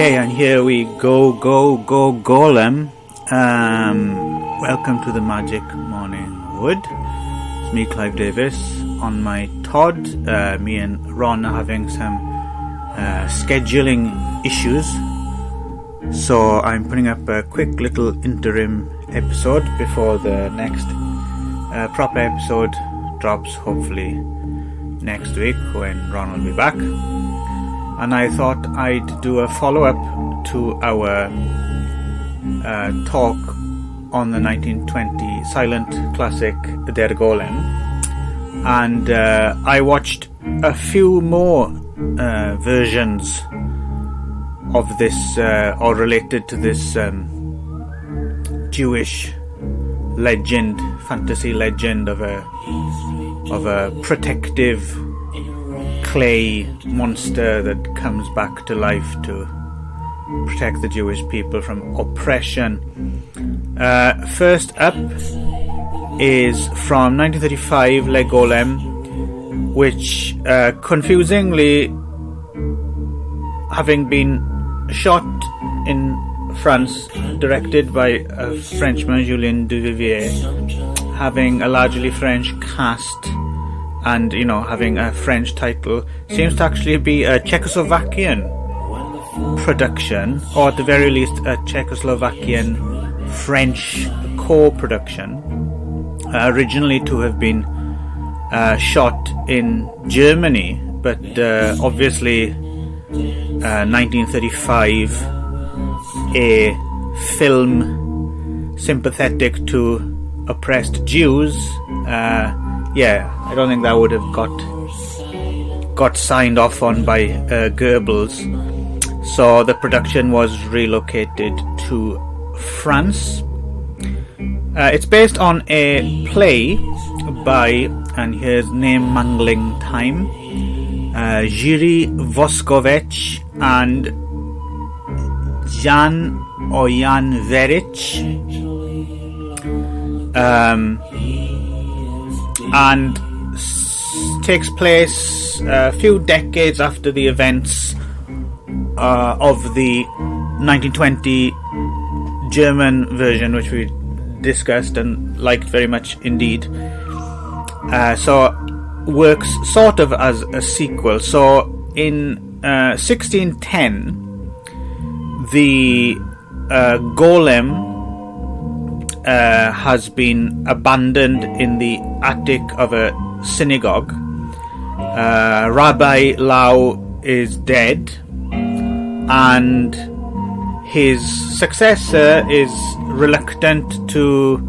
Okay, and here we go, Golem. Welcome to the Magic Morning Wood. It's me, Clive Davis, on my Todd. Me and Ron are having some scheduling issues, so I'm putting up a quick little interim episode before the next proper episode drops, hopefully next week when Ron will be back. And I thought I'd do a follow-up to our talk on the 1920 silent classic Der Golem, and I watched a few more versions of this or related to this Jewish legend, fantasy legend of a protective clay monster that comes back to life to protect the Jewish people from oppression. First up is from 1935, Le Golem, which confusingly, having been shot in France, directed by a Frenchman, Julien Duvivier, having a largely French cast, and having a French title, seems to actually be a Czechoslovakian production, or at the very least a Czechoslovakian French co-production, originally to have been shot in Germany, but obviously 1935, a film sympathetic to oppressed Jews, I don't think that would have got signed off on by Goebbels. So the production was relocated to France. It's based on a play by, and here's name mangling time, Jiří Voskovec and Jan Veric. And takes place a few decades after the events of the 1920 German version, which we discussed and liked very much indeed. So works sort of as a sequel. So in 1610, the Golem has been abandoned in the attic of a synagogue. Rabbi Lau is dead, and his successor is reluctant to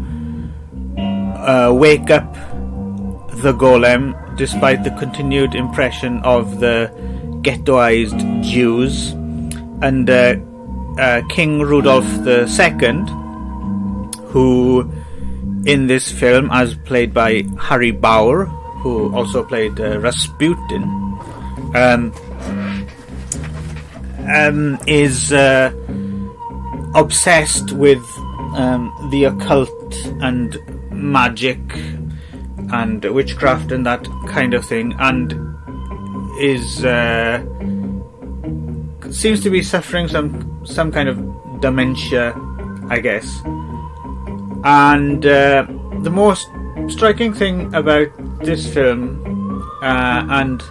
wake up the Golem, despite the continued impression of the ghettoized Jews. And King Rudolph II, who in this film, as played by Harry Bauer, who also played Rasputin, is obsessed with the occult and magic and witchcraft and that kind of thing, and is seems to be suffering some kind of dementia, I guess. And the most striking thing about this film, and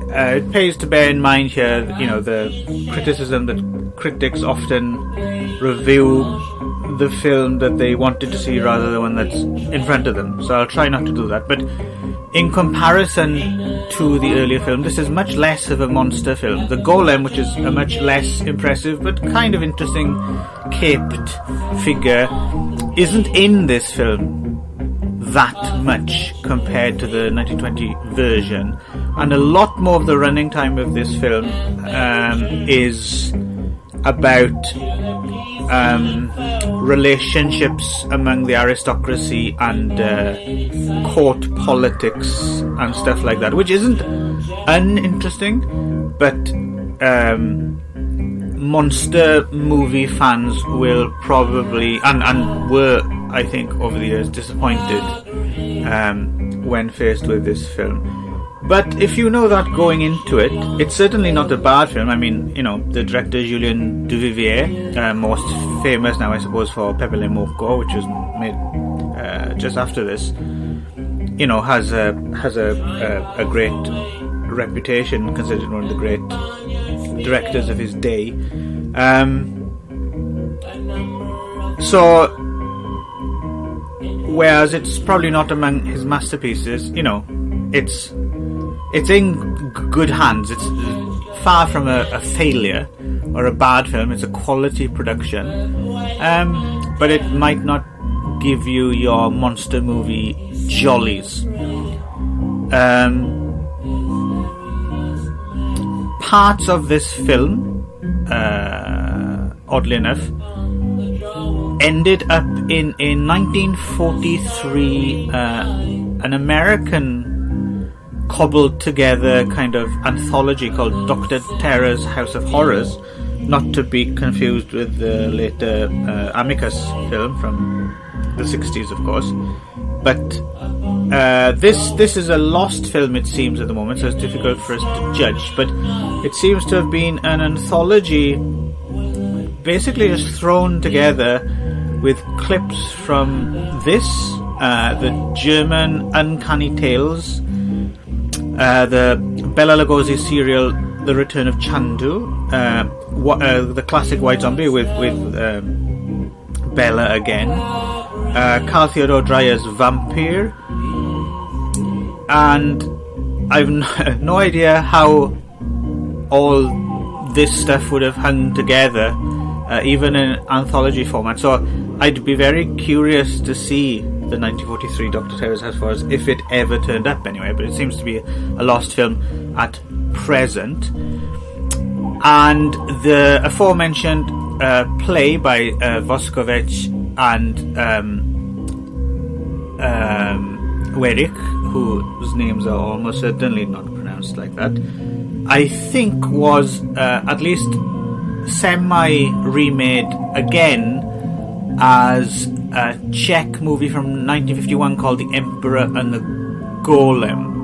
it pays to bear in mind here, the criticism that critics often review the film that they wanted to see rather than the one that's in front of them. So I'll try not to do that. But in comparison to the earlier film, this is much less of a monster film. The Golem, which is a much less impressive but kind of interesting caped figure, isn't in this film that much compared to the 1920 version, and a lot more of the running time of this film is about relationships among the aristocracy and court politics and stuff like that, which isn't uninteresting, but monster movie fans will probably and were, I think, over the years disappointed when faced with this film. But if you know that going into it, it's certainly not a bad film. I mean, the director Julien Duvivier, most famous now, I suppose, for Pepe Le Moko, which was made just after this, has a great reputation, considered one of the great directors of his day. So, whereas it's probably not among his masterpieces, it's in good hands. It's far from a failure or a bad film. It's a quality production, but it might not give you your monster movie jollies. Parts of this film, oddly enough, ended up in 1943, an American cobbled together kind of anthology called Dr. Terror's House of Horrors, not to be confused with the later Amicus film from the 60s, of course. But this is a lost film, it seems, at the moment, so it's difficult for us to judge. But it seems to have been an anthology basically just thrown together with clips from this, the German Uncanny Tales, the Bela Lugosi serial The Return of Chandu, the classic White Zombie with Bela again, Carl Theodor Dreyer's Vampire, and I've no idea how all this stuff would have hung together, even in anthology format. So I'd be very curious to see the 1943 Dr. Terror's House of Horrors, if it ever turned up anyway, but it seems to be a lost film at present. And the aforementioned play by Voskovec and Werik, whose names are almost certainly not pronounced like that, I think was at least semi-remade again as a Czech movie from 1951 called The Emperor and the Golem.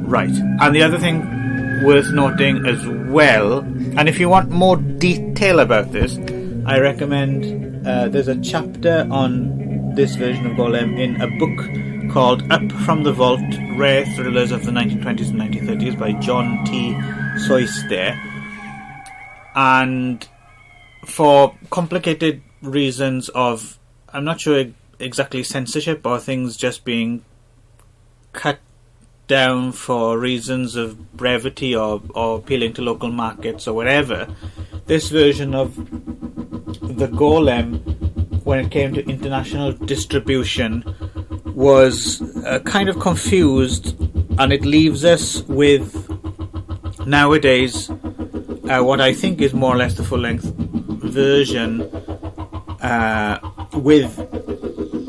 Right. And the other thing worth noting as well, and if you want more detail about this, I recommend there's a chapter on this version of Golem in a book called Up from the Vault, Rare Thrillers of the 1920s and 1930s by John T. Soyster. And for complicated reasons of, I'm not sure exactly censorship or things just being cut down for reasons of brevity or appealing to local markets or whatever, this version of the Golem, when it came to international distribution, was kind of confused, and it leaves us with nowadays what I think is more or less the full-length version with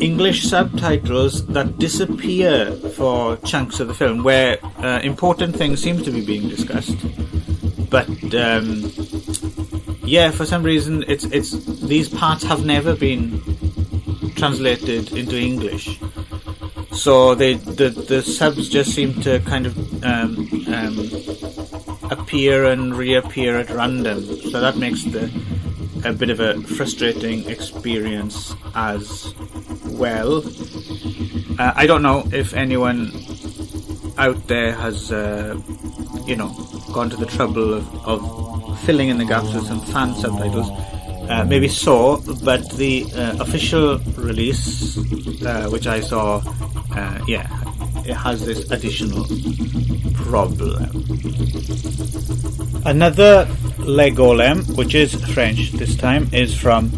English subtitles that disappear for chunks of the film, where important things seem to be being discussed, but for some reason it's these parts have never been translated into English, so the subs just seem to kind of appear and reappear at random, so that makes a bit of a frustrating experience as well. I don't know if anyone out there has gone to the trouble of filling in the gaps with some fan subtitles. Maybe so, but the official release, which I saw, it has this additional problem. Another Le Golem, which is French this time, is from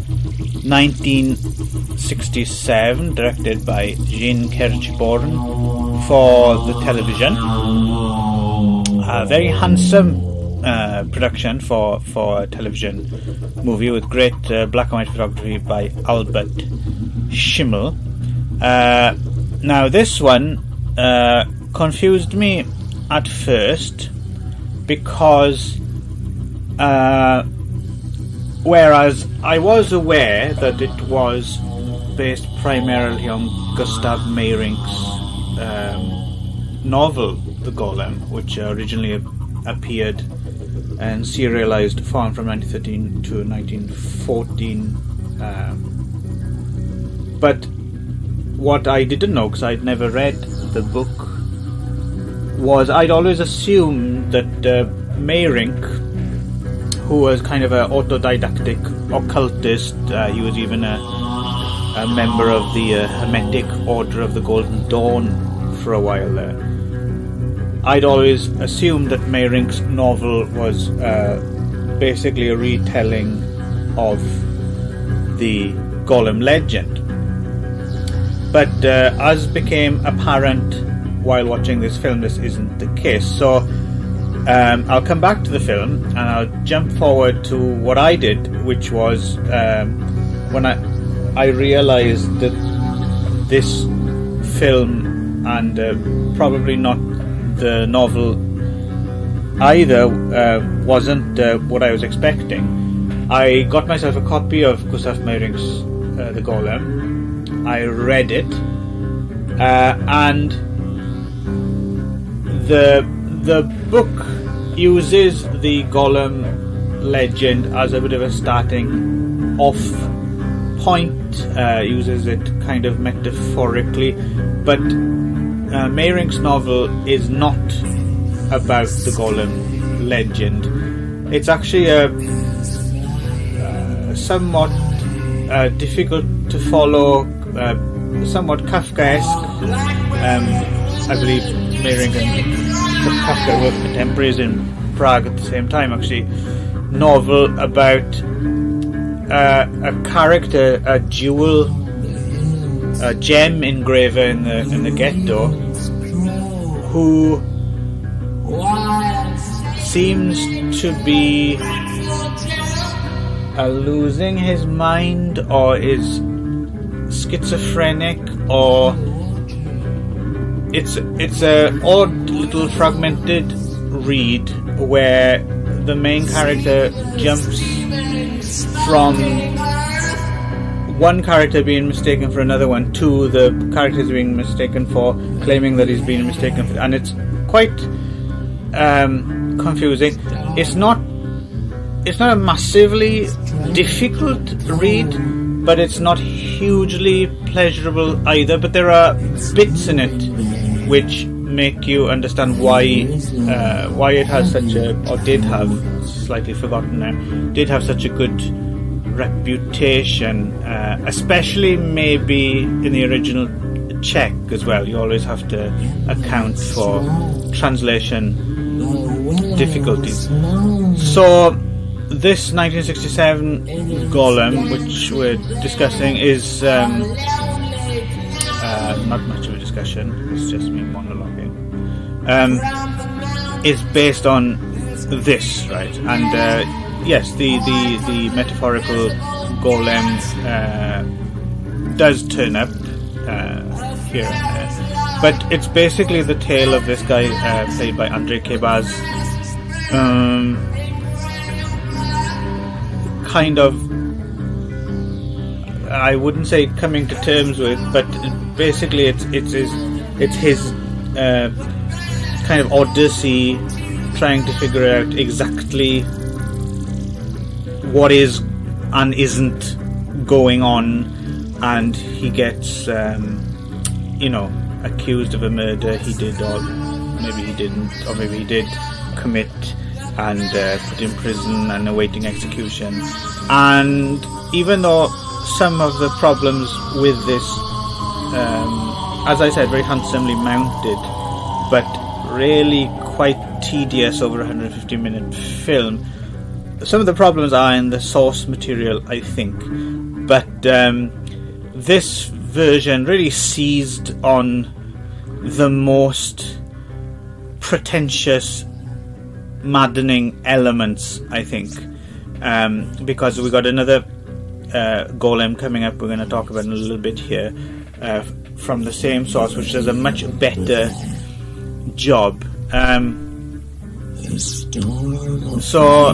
1967, directed by Jean Kerchborn for the television. A very handsome production for a television movie with great black and white photography by Albert Schimmel. Now this one confused me at first, because whereas I was aware that it was based primarily on Gustav Meyrink's novel, The Golem, which originally appeared in serialized form from 1913 to 1914. But what I didn't know, because I'd never read the book, was I'd always assumed that Meyrink, who was kind of an autodidactic occultist, he was even a member of the Hermetic Order of the Golden Dawn for a while there. I'd always assumed that Meyrink's novel was basically a retelling of the Golem legend. But as became apparent while watching this film, this isn't the case. So I'll come back to the film and I'll jump forward to what I did, which was when I realised that this film, and probably not the novel either, wasn't what I was expecting. I got myself a copy of Gustav Meyrink's The Golem. I read it, and the book uses the Golem legend as a bit of a starting off point, uses it kind of metaphorically, but Meyrink's novel is not about the Golem legend. It's actually a somewhat difficult to follow, somewhat Kafkaesque. I believe Meyrink and Kafka were contemporaries in Prague at the same time, actually. Novel about a character, a jewel, a gem engraver in the ghetto, who seems to be losing his mind, or is schizophrenic, or it's a odd little fragmented read where the main character jumps from one character being mistaken for another one to the characters being mistaken for, claiming that he's been mistaken for, and it's quite confusing. It's not a massively difficult read, but it's not hugely pleasurable either. But there are bits in it which make you understand why it has such a, or did have, slightly forgotten now, did have such a good reputation, especially maybe in the original Czech as well. You always have to account for translation difficulties. So this 1967 Golem, which we're discussing, is not much of a discussion, it's just me monologuing, is based on this, right? And yes, the metaphorical Golem does turn up here and there, but it's basically the tale of this guy played by Andrei Kebaz, kind of, I wouldn't say coming to terms with, but basically it's his kind of odyssey, trying to figure out exactly what is and isn't going on, and he gets accused of a murder he did, or maybe he didn't, or maybe he did commit, and put in prison and awaiting execution. And even though some of the problems with this, as I said, very handsomely mounted, but really quite tedious over a 150-minute film, some of the problems are in the source material, I think. But this version really seized on the most pretentious, maddening elements, I think, because we got another Golem coming up, we're going to talk about in a little bit here, from the same source, which does a much better job. So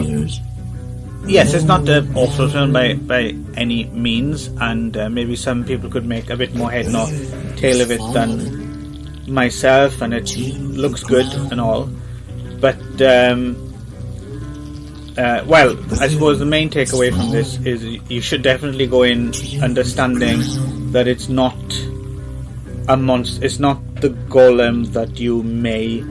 yes, it's not an awful film by any means, and maybe some people could make a bit more head nor tail of it than myself, and it looks good and all. But well, I suppose the main takeaway from this is you should definitely go in understanding that it's not a monster. It's not the golem that you may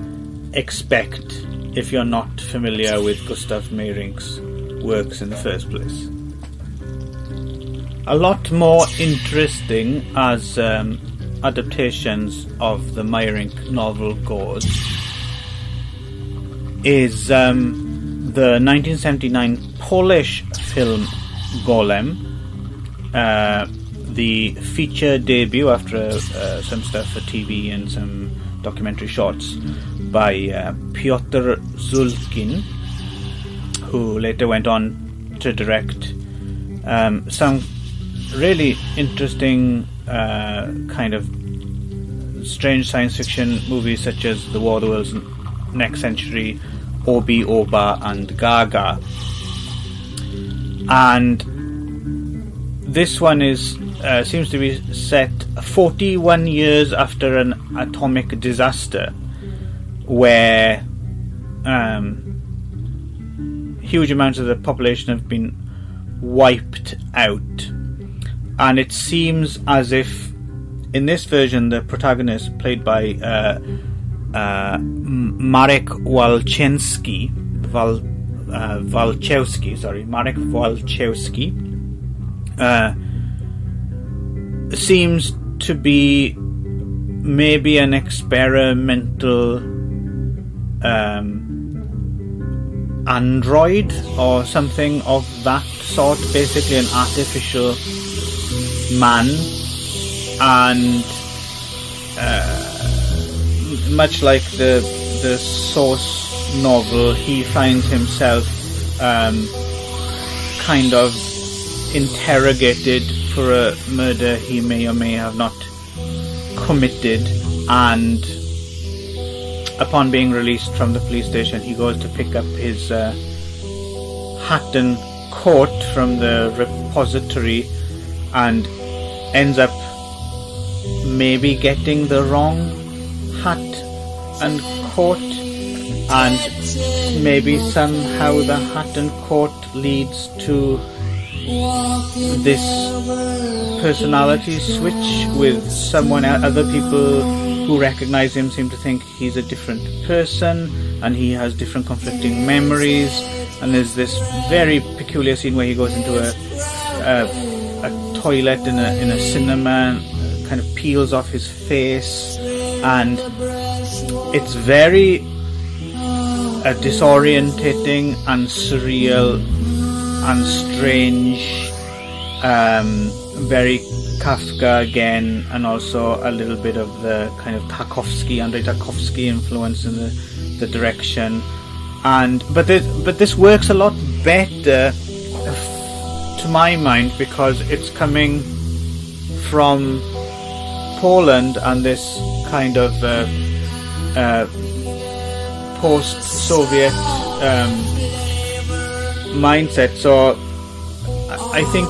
expect if you're not familiar with Gustav Meyrink's works in the first place. A lot more interesting as adaptations of the Meyrink novel goes is the 1979 Polish film Golem, the feature debut after some stuff for TV and some documentary shorts by Piotr Zulkin, who later went on to direct some really interesting kind of strange science fiction movies such as The War of the Worlds Next Century, Obi, Oba and Gaga. And this one is seems to be set 41 years after an atomic disaster where huge amounts of the population have been wiped out, and it seems as if in this version the protagonist, played by Marek Walczewski, seems to be maybe an experimental android or something of that sort, basically an artificial man, and much like the source novel, he finds himself kind of interrogated for a murder he may or may have not committed, and upon being released from the police station he goes to pick up his hat and coat from the repository and ends up maybe getting the wrong hat and coat, and maybe somehow the hat and coat leads to this personality switch with someone else. Other people who recognize him seem to think he's a different person, and he has different conflicting memories, and there's this very peculiar scene where he goes into a toilet in a cinema and kind of peels off his face, and it's very disorientating and surreal and strange, very Kafka again, and also a little bit of the kind of Andrei Tarkovsky influence in the direction, but this works a lot better to my mind because it's coming from Poland and this kind of post-Soviet mindset. So I think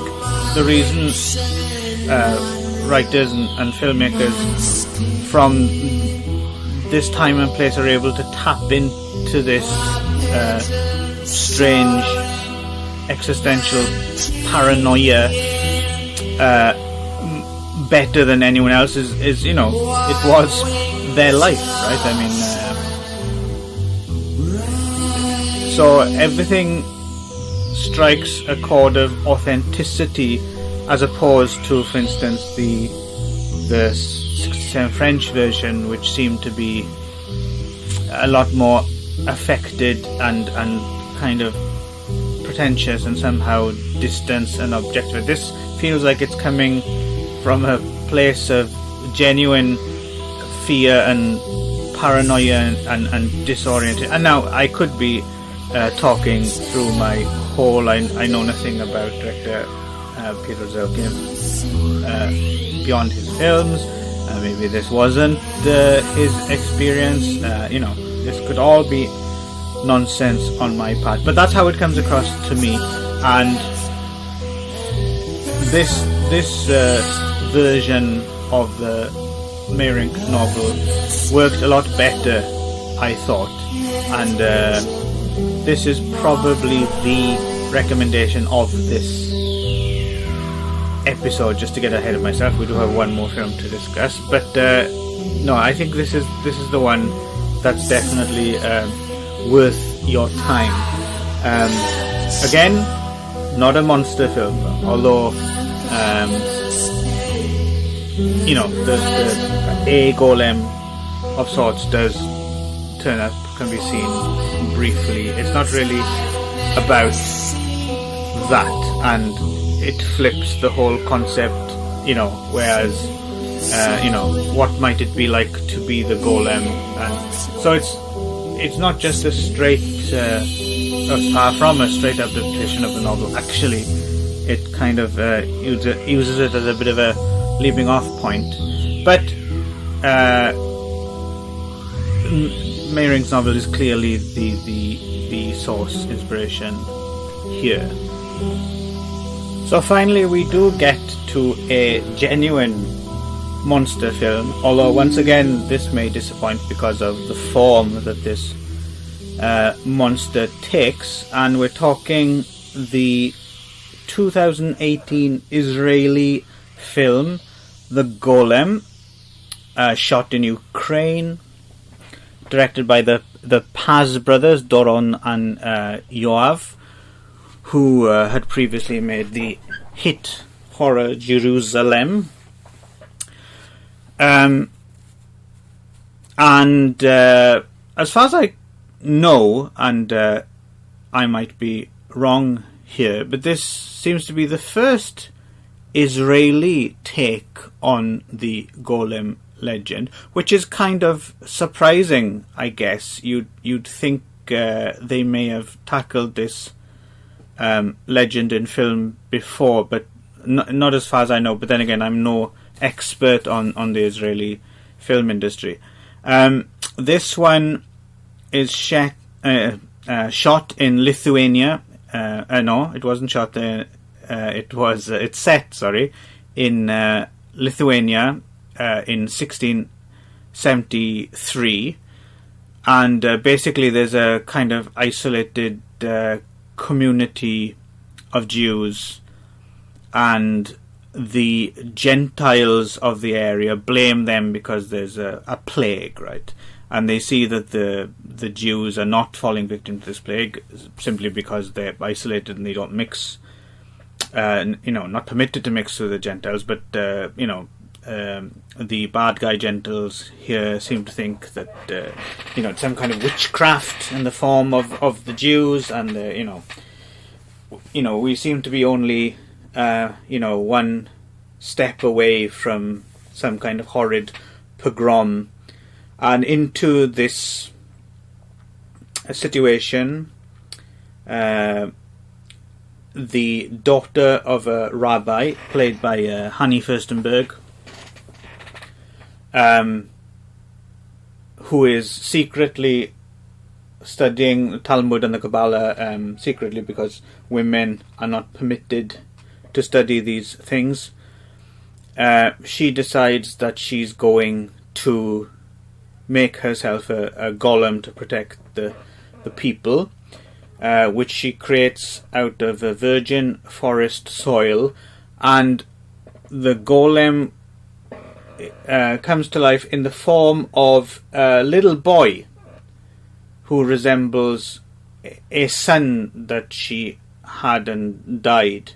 the reason writers and filmmakers from this time and place are able to tap into this strange existential paranoia better than anyone else is it was their life, right? I mean, so everything strikes a chord of authenticity, as opposed to, for instance, the 67 French version, which seemed to be a lot more affected and kind of pretentious and somehow distant and objective. This feels like it's coming from a place of genuine fear and paranoia and disorientation. And now I could be talking through my whole I know nothing about director Peter Zelkin beyond his films. Maybe this wasn't his experience. This could all be nonsense on my part, but that's how it comes across to me. and this version of the Meyrink novel worked a lot better, I thought, and this is probably the recommendation of this episode. Just to get ahead of myself, we do have one more film to discuss, but no, I think this is the one that's definitely worth your time. Again, not a monster film, although you know, a golem of sorts does turn up, can be seen briefly. It's not really about that, and it flips the whole concept, you know, whereas you know, what might it be like to be the golem, and so it's not just a straight far from a straight adaptation of the novel. Actually, it kind of uses it as a bit of a leaping off point, but Meyrink's novel is clearly the source inspiration here. So finally we do get to a genuine monster film, although once again this may disappoint because of the form that this monster takes, and we're talking the 2018 Israeli film The Golem, shot in Ukraine, directed by the Paz brothers, Doron and Yoav, who had previously made the hit horror Jerusalem. And as far as I know, and I might be wrong here, but this seems to be the first Israeli take on the Golem legend, which is kind of surprising, I guess. You'd think they may have tackled this legend in film before, but not as far as I know. But then again, I'm no expert on the Israeli film industry. This one is shot in Lithuania. No, it wasn't shot there. It's set in Lithuania in 1673, and basically there's a kind of isolated community of Jews, and the Gentiles of the area blame them because there's a plague, right? And they see that the Jews are not falling victim to this plague simply because they're isolated and they don't mix. Not permitted to mix with the Gentiles, but the bad guy Gentiles here seem to think that it's some kind of witchcraft in the form of the Jews, and we seem to be only one step away from some kind of horrid pogrom, and into this situation. The daughter of a rabbi, played by Hanni Furstenberg, who is secretly studying the Talmud and the Kabbalah, secretly because women are not permitted to study these things. She decides that she's going to make herself a golem to protect the people. Which she creates out of a virgin forest soil, and the golem comes to life in the form of a little boy who resembles a son that she had and died.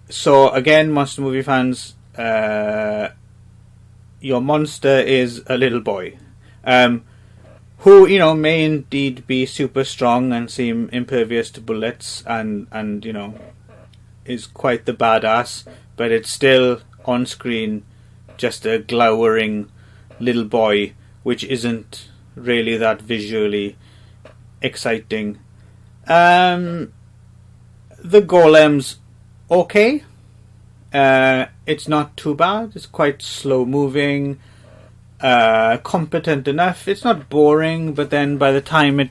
So again, monster movie fans, your monster is a little boy. Who, may indeed be super strong and seem impervious to bullets and is quite the badass, but it's still on screen just a glowering little boy, which isn't really that visually exciting. The Golems, okay. It's not too bad. It's quite slow moving. Competent enough. It's not boring, but then by the time it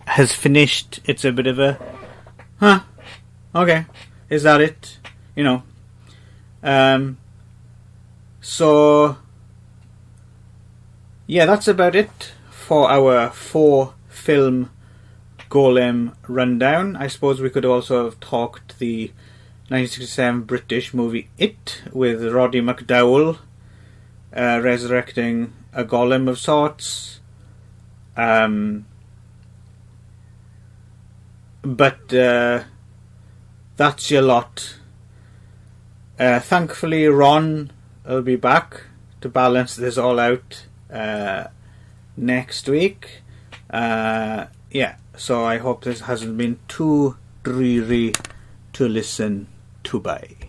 has finished, it's a bit of a huh, okay, is that it? You know. So yeah, that's about it for our 4-film Golem rundown. I suppose we could also have talked the 1967 British movie It, with Roddy McDowall resurrecting a golem of sorts. But that's your lot. Thankfully, Ron will be back to balance this all out next week. Yeah, so I hope this hasn't been too dreary to listen to. Bye.